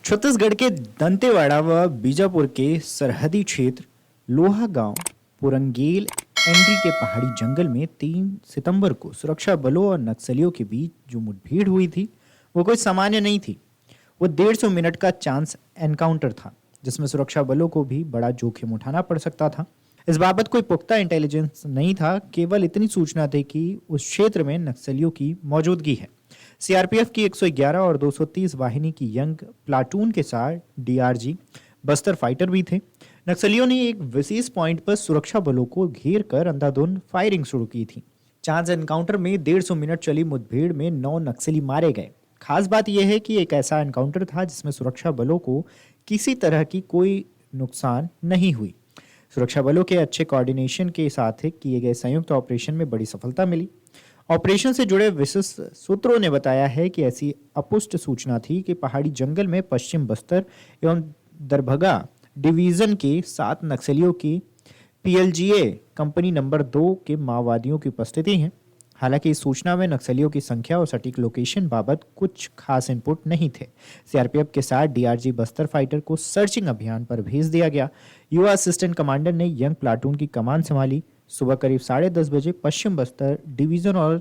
छत्तीसगढ़ के दंतेवाड़ा व बीजापुर के सरहदी क्षेत्र लोहा गांव पुरंगेल एंड्री के पहाड़ी जंगल में 3 सितंबर को सुरक्षा बलों और नक्सलियों के बीच जो मुठभेड़ हुई थी वो कोई सामान्य नहीं थी। वो 150 मिनट का चांस एनकाउंटर था जिसमें सुरक्षा बलों को भी बड़ा जोखिम उठाना पड़ सकता था। इस बाबत कोई पुख्ता इंटेलिजेंस नहीं था, केवल इतनी सूचना थी कि उस क्षेत्र में नक्सलियों की मौजूदगी है। सीआरपीएफ की 111 और 230 वाहिनी की यंग प्लाटून के साथ डीआरजी बस्तर फाइटर भी थे। नक्सलियों ने एक विशेष पॉइंट पर सुरक्षा बलों को घेर कर अंधाधुंध फायरिंग शुरू की थी। चांस एनकाउंटर में 150 मिनट चली मुठभेड़ में 9 नक्सली मारे गए। खास बात यह है कि एक ऐसा एनकाउंटर था जिसमें सुरक्षा बलों को किसी तरह की कोई नुकसान नहीं हुई। सुरक्षा बलों के अच्छे कोऑर्डिनेशन के साथ किए गए संयुक्त ऑपरेशन में बड़ी सफलता मिली। ऑपरेशन से जुड़े विशिष्ट सूत्रों ने बताया है कि ऐसी अपुष्ट सूचना थी कि पहाड़ी जंगल में पश्चिम बस्तर एवं दरभंगा डिवीजन के 7 नक्सलियों की पीएलजीए कंपनी नंबर 2 के माओवादियों की उपस्थिति है। हालांकि इस सूचना में नक्सलियों की संख्या और सटीक लोकेशन बाबत कुछ खास इनपुट नहीं थे। सीआरपीएफ के साथ डीआरजी बस्तर फाइटर को सर्चिंग अभियान पर भेज दिया गया। युवा असिस्टेंट कमांडर ने यंग प्लाटून की कमान संभाली। सुबह करीब 10:30 बजे पश्चिम बस्तर डिवीजन और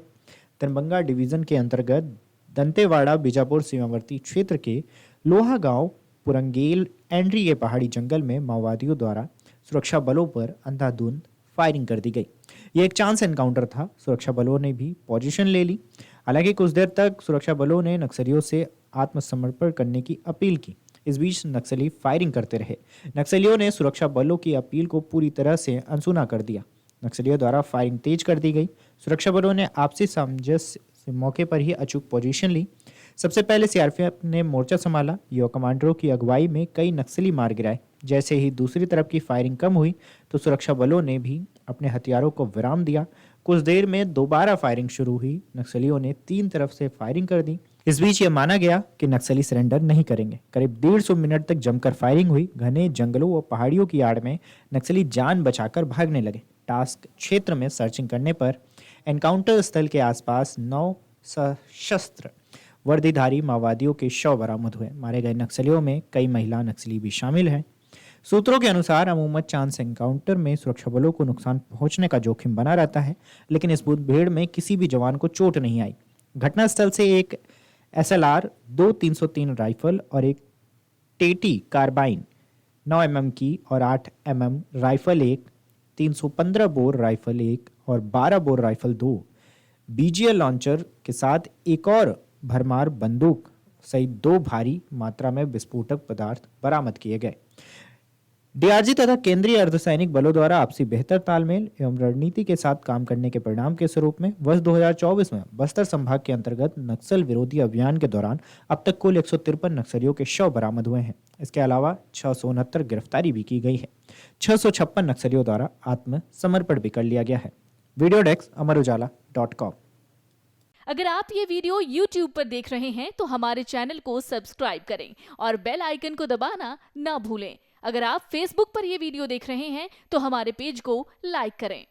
दरभंगा डिवीजन के अंतर्गत दंतेवाड़ा बीजापुर सीमावर्ती क्षेत्र के लोहा गांव पुरंगेल एंड्री के पहाड़ी जंगल में माओवादियों द्वारा सुरक्षा बलों पर अंधाधुंध फायरिंग कर दी गई। यह एक चांस एनकाउंटर था। सुरक्षा बलों ने भी पोजीशन ले ली। हालांकि कुछ देर तक सुरक्षा बलों ने नक्सलियों से आत्मसमर्पण करने की अपील की। इस बीच नक्सली फायरिंग करते रहे। नक्सलियों ने सुरक्षा बलों की अपील को पूरी तरह से अनसुना कर दिया। नक्सलियों द्वारा फायरिंग तेज कर दी गई। सुरक्षा बलों ने आपसी सामंजस्य से मौके पर ही अचूक पोजीशन ली। सबसे पहले सीआरपीएफ ने मोर्चा संभाला। युवा कमांडरों की अगुवाई में कई नक्सली मार गिराए। जैसे ही दूसरी तरफ की फायरिंग कम हुई तो सुरक्षा बलों ने भी अपने हथियारों को विराम दिया। कुछ देर में दोबारा फायरिंग शुरू हुई। नक्सलियों ने 3 तरफ से फायरिंग कर दी। इस बीच यह माना गया कि नक्सली सरेंडर नहीं करेंगे। करीब 150 मिनट तक जमकर फायरिंग हुई। घने जंगलों व पहाड़ियों की आड़ में नक्सली जान बचाकर भागने लगे। टास्क क्षेत्र में सर्चिंग करने पर एनकाउंटर स्थल के आसपास 9 सशस्त्र वर्दीधारी माओवादियों के शव बरामद हुए। मारे गए नक्सलियों में कई महिला नक्सली भी शामिल हैं। सूत्रों के अनुसार अमूमन चांस एनकाउंटर में सुरक्षा बलों को नुकसान पहुंचने का जोखिम बना रहता है, लेकिन इस मुठभेड़ में किसी भी जवान को चोट नहीं आई। घटनास्थल से एक एसएलआर 2-303 राइफल और एक टेटी कार्बाइन 9 mm की और 8 mm राइफल 1, 315 बोर राइफल 1 और 12 बोर राइफल 2, बीजीएल लॉन्चर के साथ एक और भरमार बंदूक सहित 2 भारी मात्रा में विस्फोटक पदार्थ बरामद किए गए। डीआरजी तथा केंद्रीय अर्धसैनिक बलों द्वारा आपसी बेहतर तालमेल एवं रणनीति के साथ काम करने के परिणाम के स्वरूप में वर्ष 2024 में बस्तर संभाग के अंतर्गत नक्सल विरोधी अभियान के दौरान अब तक कुल 153 नक्सलियों के शव बरामद हुए हैं। इसके अलावा 669 गिरफ्तारी भी की गई है। 656 नक्सलियों द्वारा आत्मसमर्पण भी कर लिया गया है। Video desk Amar Ujala dot com. अगर आप ये वीडियो YouTube पर देख रहे हैं तो हमारे चैनल को सब्सक्राइब करें और बेल आइकन को दबाना ना भूलें। अगर आप Facebook पर ये वीडियो देख रहे हैं तो हमारे पेज को लाइक करें।